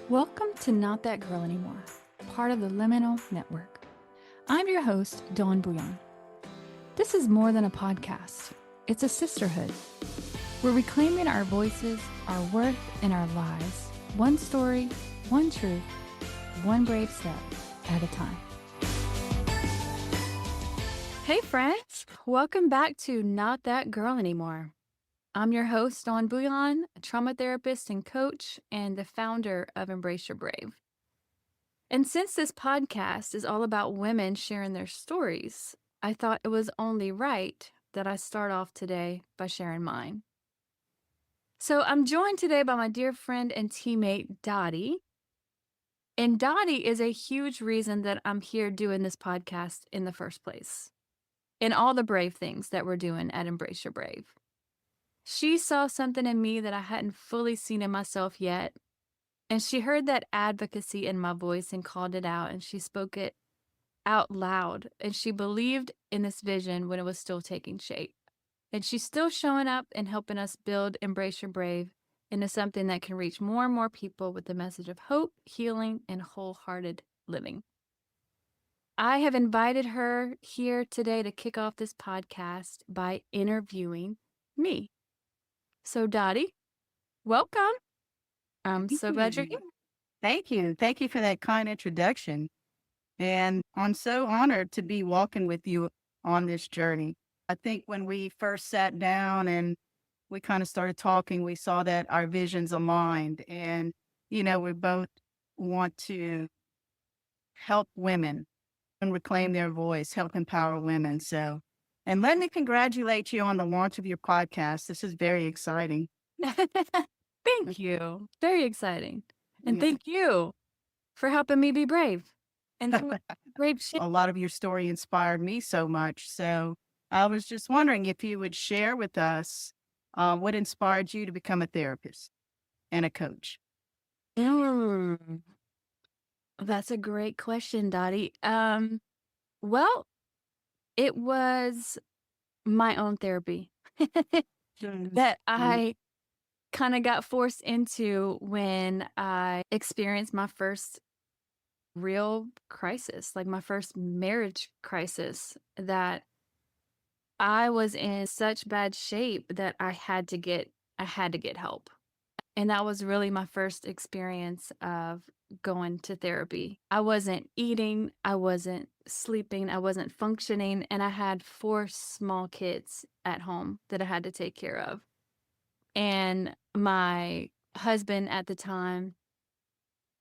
Welcome to Not That Girl Anymore, part of the Liminal Network. I'm your host, Dawn Bouillon. This is more than a podcast. It's a sisterhood. We're reclaiming our voices, our worth, and our lives. One story, one truth, one brave step at a time. Hey friends, welcome back to Not That Girl Anymore. I'm your host, Dawn Bouillon, a trauma therapist and coach, and the founder of Embrace Your Brave. And since this podcast is all about women sharing their stories, I thought it was only right that I start off today by sharing mine. So I'm joined today by my dear friend and teammate, Dottie. And Dottie is a huge reason that I'm here doing this podcast in the first place, and all the brave things that we're doing at Embrace Your Brave. She saw something in me that I hadn't fully seen in myself yet, and she heard that advocacy in my voice and called it out, and she spoke it out loud, and she believed in this vision when it was still taking shape. And she's still showing up and helping us build Embrace Your Brave into something that can reach more and more people with the message of hope, healing, and wholehearted living. I have invited her here today to kick off this podcast by interviewing me. So Dottie, welcome. I'm so glad you're here. Thank you. Thank you for that kind introduction. And I'm so honored to be walking with you on this journey. I think when we first sat down and we kind of started talking, we saw that our visions aligned. And, we both want to help women and reclaim their voice, help empower women. And let me congratulate you on the launch of your podcast. This is very exciting. Thank you. Very exciting. And Yeah. thank you for helping me be brave. And brave shit. A lot of your story inspired me so much. So I was just wondering if you would share with us what inspired you to become a therapist and a coach. That's a great question, Dottie. Well, it was my own therapy that I kind of got forced into when I experienced my first real crisis, like my first marriage crisis, that I was in such bad shape that I had to get help. And that was really my first experience of going to therapy. I wasn't eating, I wasn't sleeping, I wasn't functioning, and I had 4 small kids at home that I had to take care of. And my husband at the time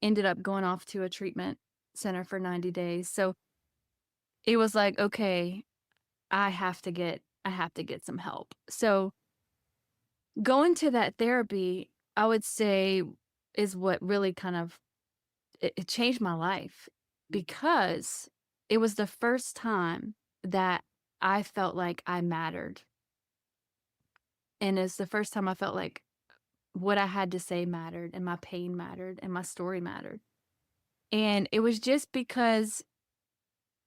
ended up going off to a treatment center for 90 days. So it was like, okay, I have to get some help. So going to that therapy, I would say, is what really kind of it changed my life, because it was the first time that I felt like I mattered. And it's the first time I felt like what I had to say mattered, and my pain mattered, and my story mattered. And it was just because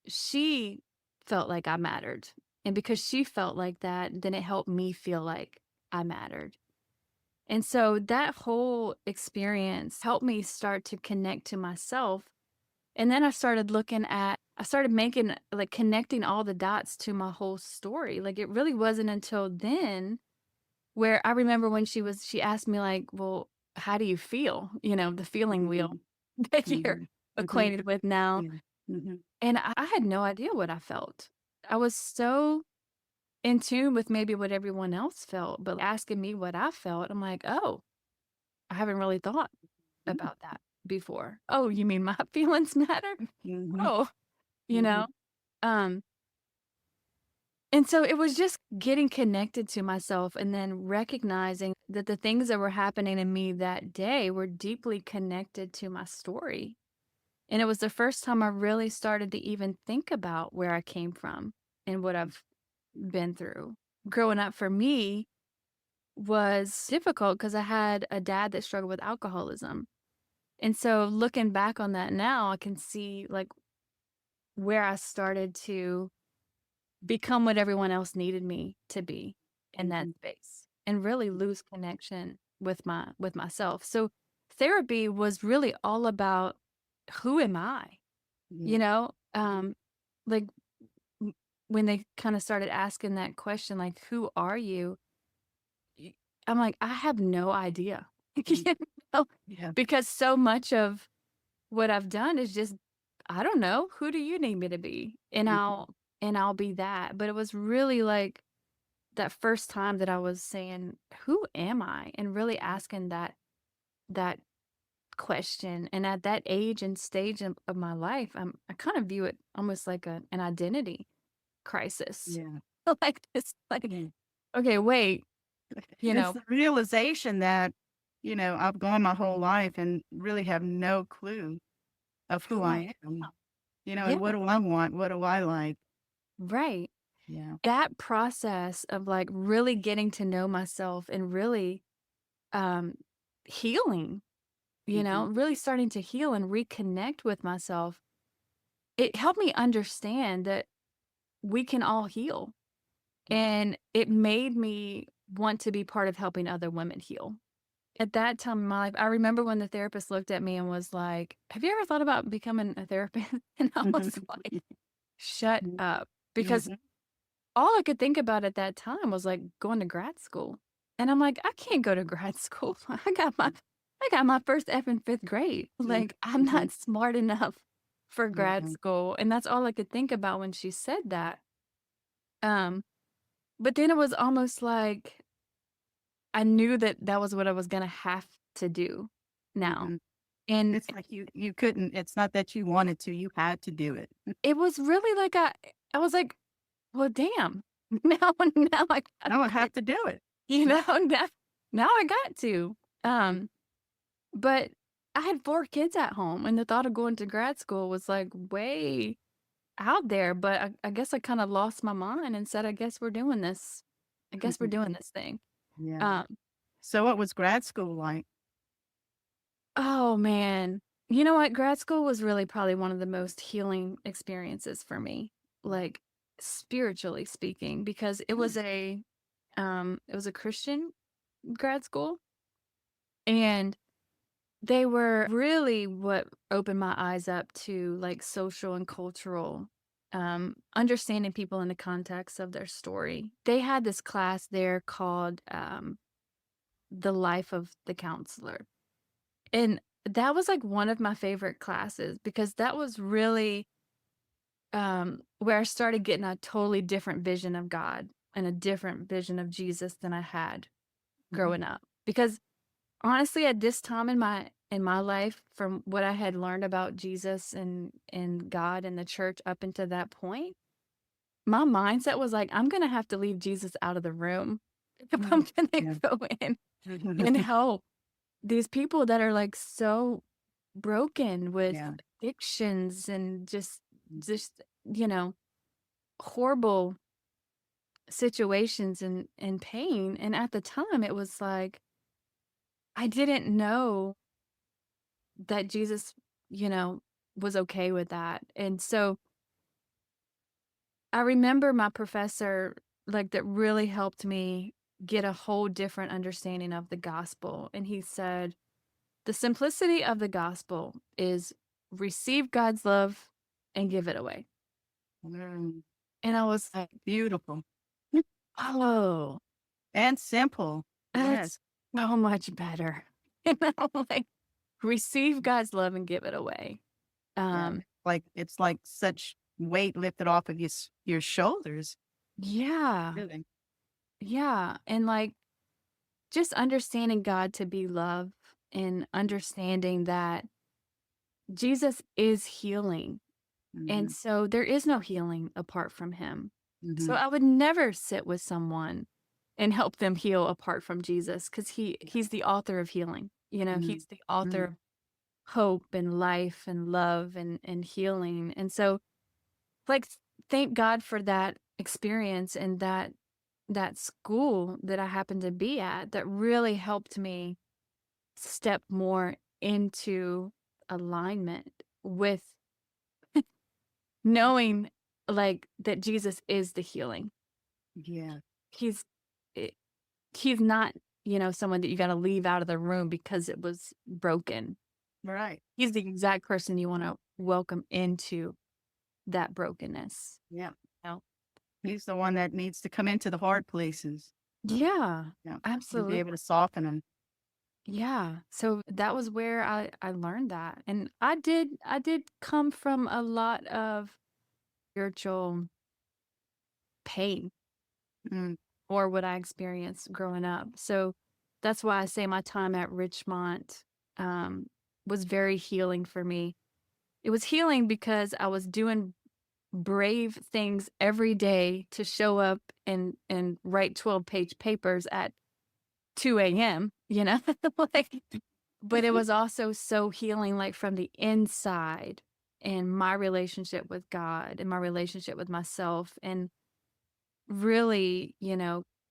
she felt like I mattered. And because she felt like that, then it helped me feel like I mattered. And so that whole experience helped me start to connect to myself. And then I started making, like, connecting all the dots to my whole story. Like, it really wasn't until then where I remember when she asked me, like, well, how do you feel? The feeling wheel that you're acquainted with now. And I had no idea what I felt. I was so in tune with maybe what everyone else felt, but asking me what I felt, I'm like, oh, I haven't really thought about that before. Oh, you mean my feelings matter? Oh, you know? And so it was just getting connected to myself, and then recognizing that the things that were happening in me that day were deeply connected to my story. And it was the first time I really started to even think about where I came from and what I've been through. Growing up for me was difficult because I had a dad that struggled with alcoholism. And so looking back on that now, I can see, like, where I started to become what everyone else needed me to be in that space, and really lose connection with myself. So therapy was really all about who am I? You Yeah. know, like w- when they kind of started asking that question, like, who are you? Y- I'm like, I have no idea. Mm. You know, Yeah. because so much of what I've done is just, I don't know, who do you need me to be? Mhm. And I'll be that. But it was really like that first time that I was saying, who am I? And really asking that question. And at that age and stage of my life, I kind of view it almost like an identity crisis. Yeah. Like this, like, Yeah. okay, wait, you It's know, the realization that, I've gone my whole life and really have no clue of who who I I am, am. and what Yeah, do I want? What do I like? right. Yeah. That process of like really getting to know myself and really um healing, Mhm. really starting to heal and reconnect with myself, it helped me understand that we can all heal. And it made me want to be part of helping other women heal. At that time in my life, I remember when the therapist looked at me and was like, "Have you ever thought about becoming a therapist?" And I was like, "Shut Mhm. up." Because Mhm. all I could think about at that time was like going to grad school. And I'm like, I can't go to grad school. I got my first F in fifth grade. Mhm. Like, I'm Mhm. not smart enough for grad Yeah. school. And that's all I could think about when she said that. Um, but then it was almost like I knew that that was what I was gonna have to do now. Mhm. And It's like you couldn't it's not that you wanted to, you had to do it. it was really like I was like, well, damn. Now I "No, I got have to do it." you Yeah. know, now I got to. Um, but I had 4 kids at home, and the thought of going to grad school was, like, way out there, but I guess I kinda lost my mind and said, "I guess we're doing this. I guess we're doing this thing." Yeah. Um, So what was grad school like? oh, man. You know what? Grad school was really probably one of the most healing experiences for me, like, spiritually speaking, because it was a Christian grad school, and they were really what opened my eyes up to, like, social and cultural, understanding people in the context of their story. They had this class there called, The Life of the Counselor, and that was, like, one of my favorite classes because that was really, where I started getting a totally different vision of God and a different vision of Jesus than I had Mhm. growing up. Because honestly, at this time in my life, from what I had learned about Jesus and God and the church up until that point, my mindset was like, I'm gonna have to leave Jesus out of the room if I'm Mhm. gonna Yeah. go in and help these people that are like so broken with Yeah. addictions and just you know horrible situations and pain. And at the time, it was like I didn't know that Jesus, you know, was okay with that. And so I remember my professor, like, that really helped me get a whole different understanding of the gospel. And he said, the simplicity of the gospel is receive God's love and give it away. Mm. And I was like, Beautiful. oh, And simple. Yes. that's so much better. You know, like receive God's love and give it away. Yeah. Um, It's like such weight lifted off of your shoulders. yeah, Really. yeah. And like, just understanding God to be love and understanding that Jesus is healing. And Mhm. so there is no healing apart from him. So Mhm. I would never sit with someone and help them heal apart from Jesus because Yeah. he's the author of healing. Mhm. He's the author Mhm. of hope and life and love and healing. And so like thank God for that experience and that school that I happened to be at that really helped me step more into alignment with knowing like that Jesus is the healing. Yeah. He's eh, he's not someone that you gotta leave out of the room because it was broken. Right. He's the exact person you wanna welcome into that brokenness. Yeah. You He's the one that needs to come into the hard places. Yeah, Yeah. And be absolutely. able to soften them. Yeah. So that was where I learned that. And I did come from a lot of spiritual pain Mm, or what I experienced growing up. So that's why I say my time at Richmond um, was very healing for me. It was healing because I was doing brave things every day to show up and write 12-page papers at 2 a.m., like, but it was also so healing, like from the inside, and my relationship with God and my relationship with myself, and really,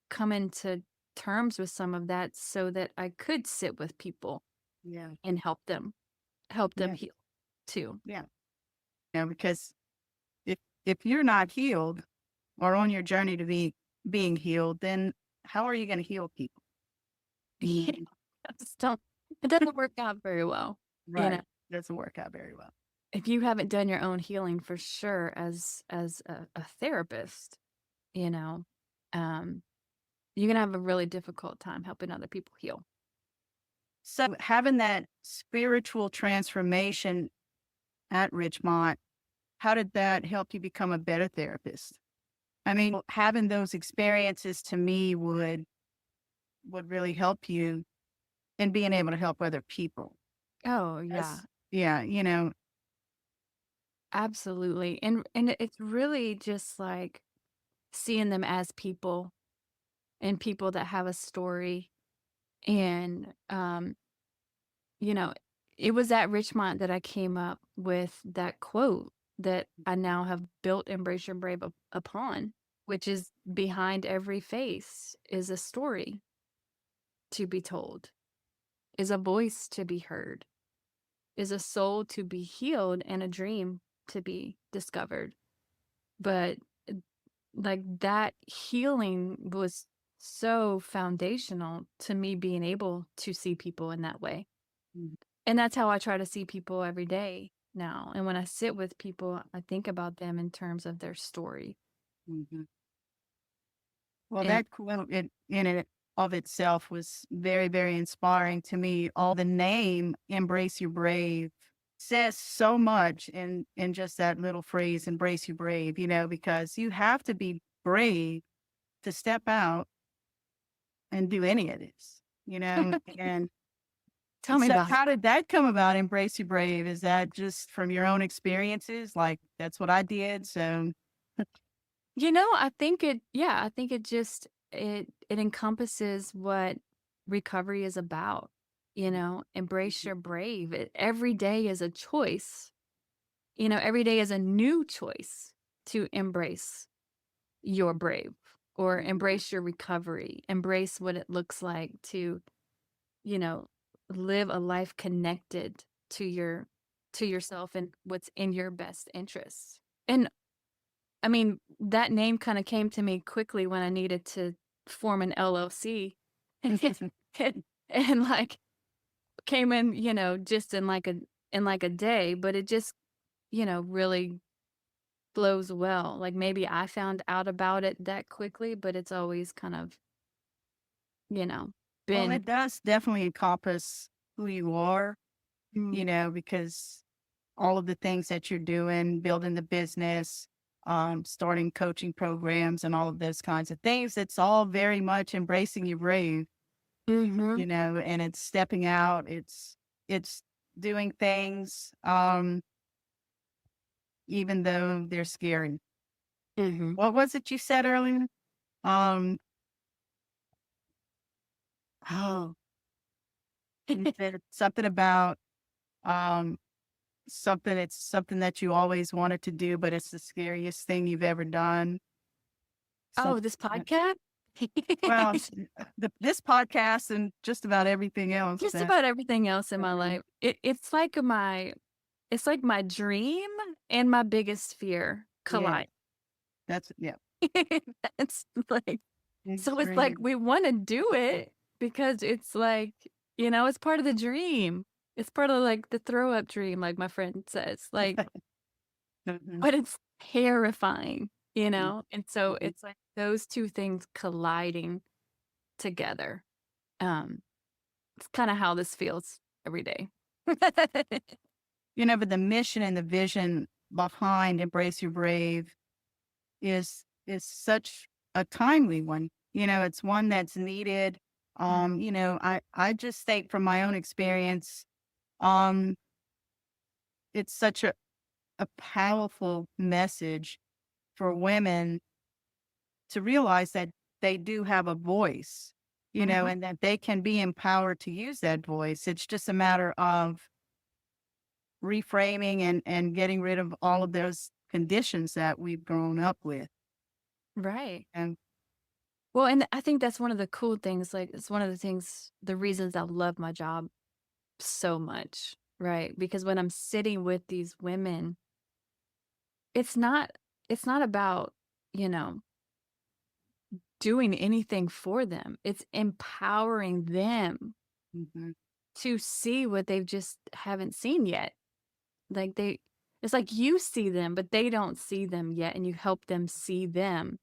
coming to terms with some of that so that I could sit with people yeah. and help them Yeah. heal too. Yeah. Because if you're not healed or on your journey to being healed, then how are you going to heal people? Yeah, Mm, I just don't it doesn't work out very well, you know? right. Doesn't work out very well. If you haven't done your own healing for sure as a therapist, you know, um, you're gonna have a really difficult time helping other people heal. So having that spiritual transformation at Richmond, how did that help you become a better therapist? I mean, having those experiences to me would really help you in being able to help other people. Oh, yeah, As yeah, absolutely. And it's really just like seeing them as people and people that have a story. And you know, it was at Richmond that I came up with that quote that I now have built Embrace Your Brave upon, which is behind every face is a story to be told, is a voice to be heard, is a soul to be healed, and a dream to be discovered. But like that healing was so foundational to me being able to see people in that way. Mhm, And that's how I try to see people every day now. And when I sit with people, I think about them in terms of their story. mhm. Well, And that quote in it of itself was very, very inspiring to me. All the name "Embrace Your Brave" says so much in just that little phrase, "Embrace Your Brave," because you have to be brave to step out and do any of this, and tell me so about it. how did that come about, Embrace Your Brave? Is that just from your own experiences? Like, that's what I did, so I think it just, it encompasses what recovery is about, embrace Mhm, your brave. Every day is a choice, every day is a new choice to embrace your brave or mhm, embrace your recovery, embrace what it looks like to, you know, live a life connected to yourself and what's in your best interests. And I mean, that name kind of came to me quickly when I needed to form an LLC. And like came in, just in like a day, but it just, really flows well. Like maybe I found out about it that quickly, but it's always kind of, you know, Well, been it does definitely encompass who you are, mm, because all of the things that you're doing, building the business, starting coaching programs and all of those kinds of things, it's all very much embracing your brave, mhm, and it's stepping out, it's doing things, even though they're scary. mhm. What was it you said earlier? Um, oh, you said something about um it's something that you always wanted to do, but it's the scariest thing you've ever done. Oh, Something this that podcast? well, this podcast and just about everything else Just that about everything else in my um, life. It's like my dream and my biggest fear yeah, collide. that's yeah, It's like so it's like extreme. we wanna do it, because it's like, it's part of the dream. It's part of, like, the throw up dream, like my friend says, like, Mhm, but it's terrifying, mm, And so mhm. it's like those 2 things colliding together. Um, it's kinda how this feels every day. But the mission and the vision behind Embrace Your Brave is such a timely one. It's one that's needed. Mm, I just think from my own experience, um, it's such a powerful message for women to realize that they do have a voice, mhm. and that they can be empowered to use that voice. It's just a matter of reframing and getting rid of all of those conditions that we've grown up with. Right. And Well, and I think that's one of the cool things, like, it's one of the reasons I love my job so much, right? Because when I'm sitting with these women, it's not it's not about, you know, doing anything for them. It's empowering them mhm, to see what they've just haven't seen yet. Like it's like you see them, but they don't see them yet, and you help them see them.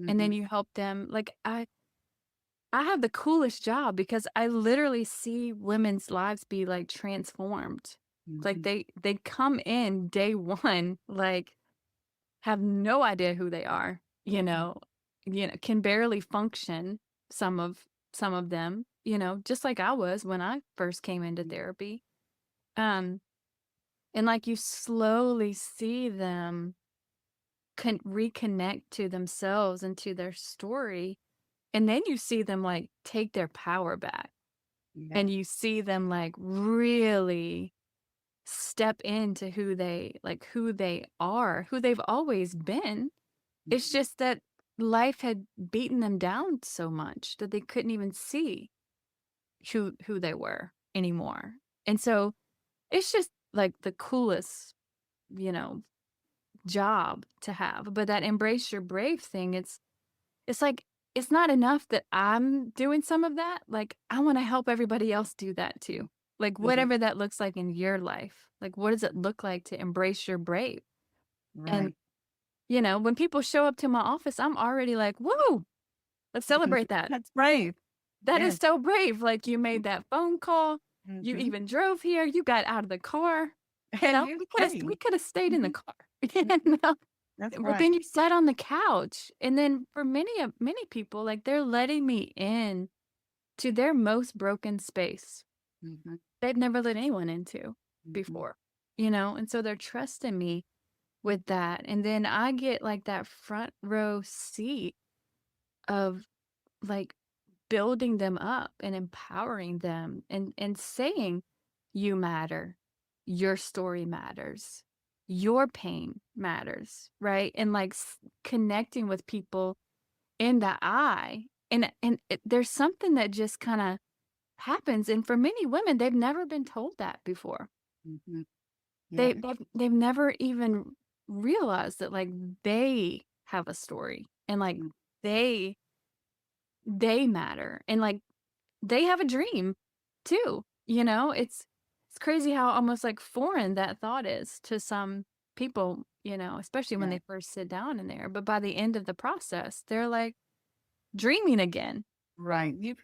And then mhm, you help them like I have the coolest job because I literally see women's lives be, like, transformed. Like, mhm, they come in day 1, like, have no idea who they are, can barely function, some of some of them, just like I was when I first came into mhm, therapy. Um, and, like, you slowly see them reconnect to themselves and to their story, and then you see them, like, take their power back. yeah, And you see them, like, really step into who they are, who they've always been. It's mhm, just that life had beaten them down so much that they couldn't even see who they were anymore. And so, it's just, like, the coolest, you know, job to have. But that embrace your brave thing, it's like, it's not enough that I'm doing some of that, like, I wanna help everybody else do that too. Like, mhm, whatever that looks like in your life. Like, what does it look like to embrace your brave? And, right. when people show up to my office, I'm already like, "Woo, let's Mhm. celebrate that." That's brave. That is Yes. so brave, like, you made that phone call, you Mhm. even drove here, you got out of the car, And you we came. coulda stayed in the Mhm, car, mhm. you know? That's But right. then you sat on the couch, and then for many people, like, they're letting me in to their most broken space Mhm, they've never let anyone into mhm, before, and so they're trusting me with that, and then I get, like, that front row seat of, like, building them up and empowering them and saying, "You matter. Your story matters. Your pain matters," right? And, like, connecting with people in the eye, and there's something that just kinda happens, and for many women, they've never been told that before. mhm. They Yeah. they've never even realized that, like, they have a story and, like, Mm, they they matter and, like, they have a dream too, It's crazy how almost, like, foreign that thought is to some people, especially when yeah. they first sit down in there, but by the end of the process, they're, like, dreaming again. Right. You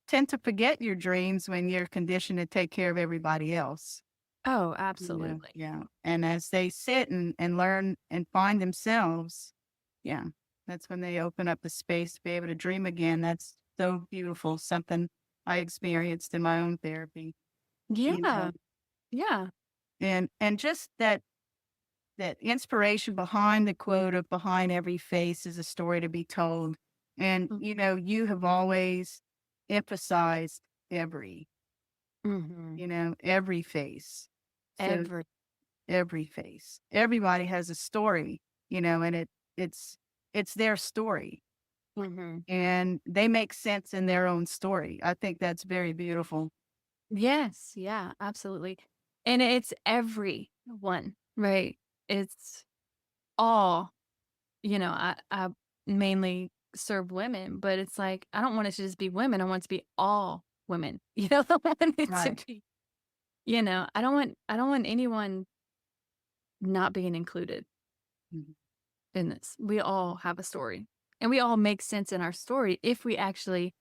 tend to forget your dreams when you're conditioned to take care of everybody else. Oh, absolutely. Yeah. And as they sit and learn and find themselves, yeah, that's when they open up the space to be able to dream again. That's so beautiful. Something I experienced in my own therapy, you know. Yeah, yeah. And just that inspiration behind the quote of behind every face is a story to be told. And Mhm. you have always emphasized every, Mhm. every face. So Every every face. Everybody has a story, and it's it's their story Mhm. and they make sense in their own story. I think that's very beautiful. Yes, yeah, absolutely. And it's everyone, right? It's all, I mainly serve women, but it's like, I don't want it to just be women. I want it to be all women. I want it to Right. be, I don't want anyone not being included Mhm. in this. We all have a story, and we all make sense in our story if we actually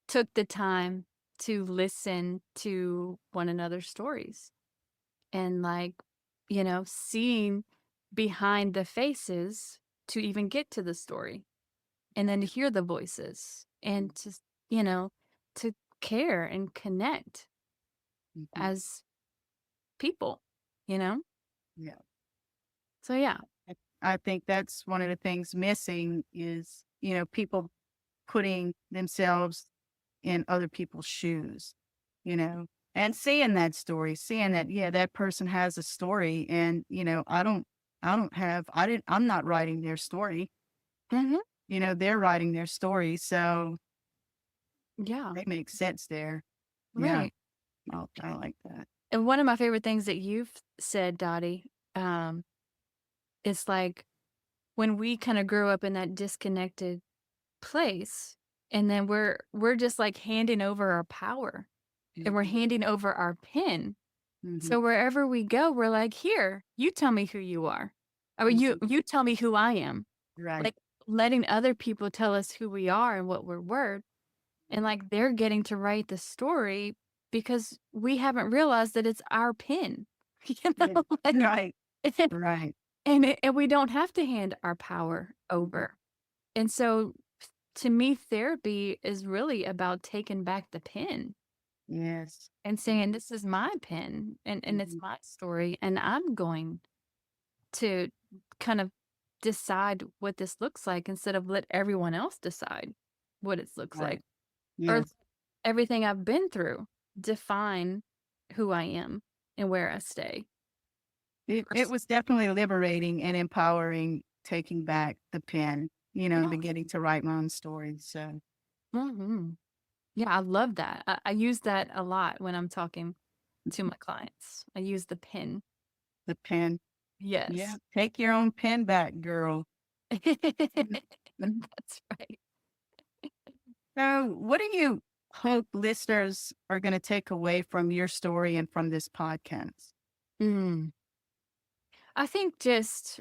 took the time to listen to one another's stories and, like, seeing behind the faces to even get to the story, and then to hear the voices and you know, to care and connect Mhm. as people, you know? Yeah. So yeah. I think that's one of the things missing is, people putting themselves in other people's shoes, you know, and seeing that story, seeing that, yeah, that person has a story and, I'm not writing their story, Mhm. they're writing their story. So Yeah. they make sense there. Yeah. Right. I like that. And one of my favorite things that you've said, Dottie, um, is like when we kind of grew up in that disconnected place, and then we're just like handing over our power and we're Mhm. handing over our pen. Mhm. So wherever we go, we're like, here, you tell me who you are. Or you Mhm. you tell me who I am. Right. Like letting other people tell us who we are and what we're worth. And like they're getting to write the story because we haven't realized that it's our pen. You Yeah. know? Like, Right. Right. and we don't have to hand our power Mhm. over. And so to me, therapy is really about taking back the pen Yes. and saying, this is my pen and it's Mhm. my story. And I'm going to kind of decide what this looks like instead of let everyone else decide what it looks like. Right. Or Yes. everything I've been through define who I am and where I stay. It was definitely liberating and empowering taking back the pen, and Yeah. beginning to write my own stories. So Mhm. Yeah, I love that. I use that a lot when I'm talking to my clients. I use the pen. the pen, yeah, Yes. take your own pen back, girl. That's right. So, what do you hope listeners are going to take away from your story and from this podcast? Mm. I think just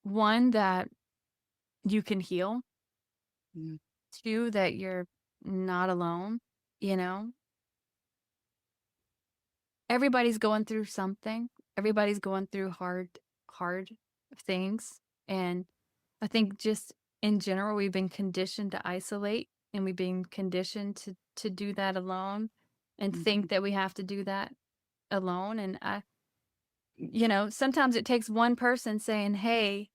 one, that you can heal. Mm. Two, that you're not alone. You know, everybody's going through something. Everybody's going through hard things. And I think just in general, we've been conditioned to isolate, and we've been conditioned to do that alone and Mm. think that we have to do that alone. And sometimes it takes one person saying, hey,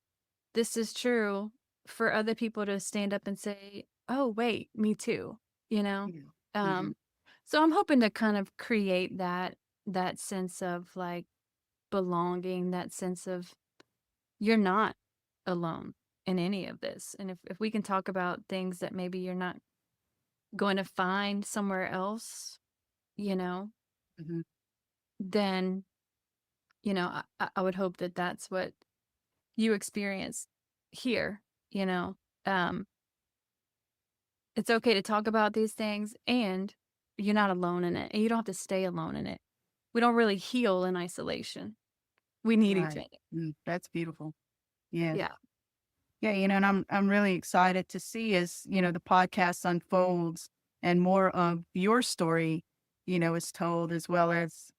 this is true, for other people to stand up and say, oh, wait, me too, you know? Yeah. Mhm. Um, so I'm hoping to kind of create that sense of like belonging, that sense of you're not alone in any of this. And if we can talk about things that maybe you're not going to find somewhere else, you know, Mhm. then, I would hope that that's what you experience here, you know. Um, it's okay to talk about these things, and you're not alone in it, and you don't have to stay alone in it. We don't really heal in isolation. We need each Right. other. That's beautiful. Yes. Yeah. Yeah, and I'm really excited to see as, the podcast unfolds and more of your story, is told, as well as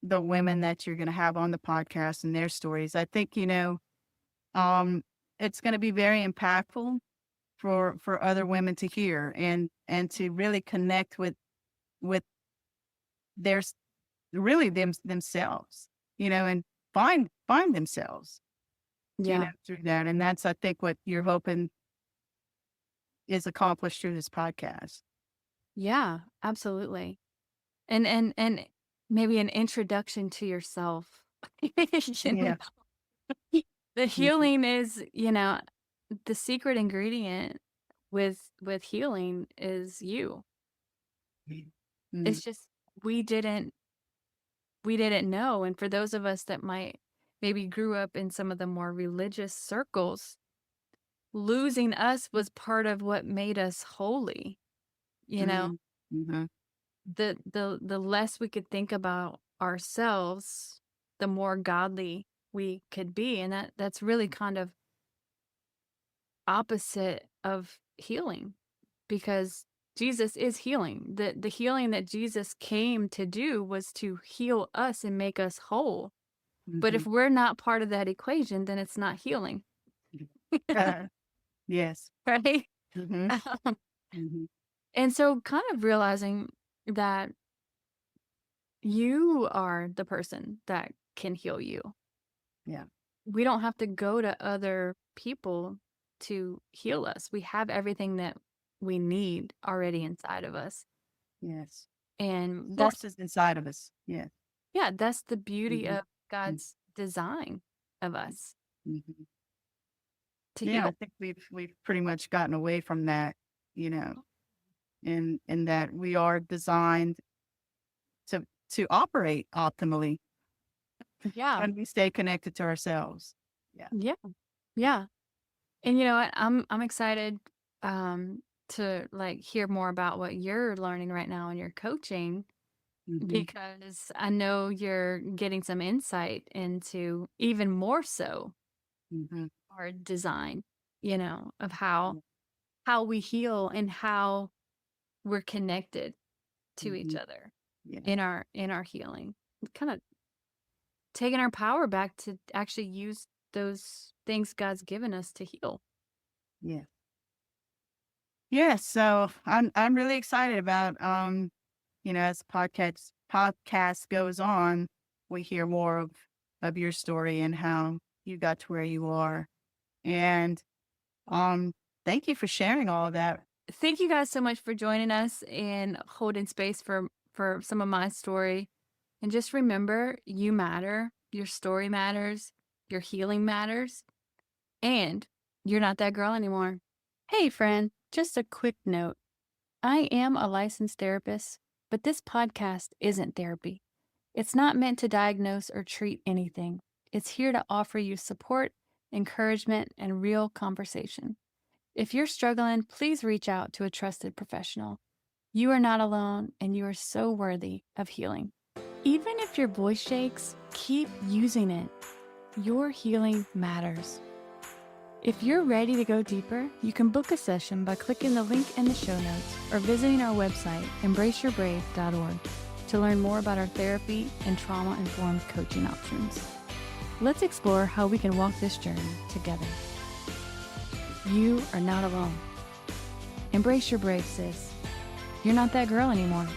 the women that you're going to have on the podcast and their stories. I think, um it's going to be very impactful for other women to hear and to really connect with their really themselves, and find themselves, Yeah. through that. And that's, I think, what you're hoping is accomplished through this podcast. Yeah, absolutely. And maybe an introduction to yourself. You know? Yeah. The Mhm. healing is, the secret ingredient with healing is you. Mhm. It's just we didn't know. And for those of us that might maybe grew up in some of the more religious circles, losing us was part of what made us holy, you know? Mm. Mhm. The less we could think about ourselves, the more godly we could be, and that's really kind of opposite of healing, because Jesus is healing. The healing that Jesus came to do was to heal us and make us whole. But if Mhm. we're not part of that equation, then it's not healing, Uh, yes. right? Mhm. Um, Mhm. and so kind of realizing that you are the person that can heal you. Yeah. We don't have to go to other people to heal us. We have everything that we need already inside of us. Yes. And that's, Source is inside of us. Yeah. yeah, that's the beauty Mhm. of Mm. God's design of us Mhm. to Yeah, I heal. think we've pretty much gotten away from that, you know, in that we are designed to operate optimally Yeah. when we stay connected to ourselves. Yeah. Yeah. Yeah. And you know what? I'm excited um to like hear more about what you're learning right now in your coaching, Mhm. because I know you're getting some insight into even more so Mhm. our design, of Yeah. how we heal and how we're connected to each Mhm. other Yeah. in our healing. Kind of taking our power back to actually use those things God's given us to heal. Yeah. Yeah. So I'm really excited about as podcast goes on, we hear more of your story and how you got to where you are. And um thank you for sharing all of that. Thank you guys so much for joining us and holding space for some of my story. And just remember, you matter, your story matters, your healing matters, and you're not that girl anymore. Hey friend, just a quick note. I am a licensed therapist, but this podcast isn't therapy. It's not meant to diagnose or treat anything. It's here to offer you support, encouragement, and real conversation. If you're struggling, please reach out to a trusted professional. You are not alone, and you are so worthy of healing. Even if your voice shakes, keep using it. Your healing matters. If you're ready to go deeper, you can book a session by clicking the link in the show notes or visiting our website, embraceyourbrave.org, to learn more about our therapy and trauma-informed coaching options. Let's explore how we can walk this journey together. You are not alone. Embrace your brave, sis. You're not that girl anymore.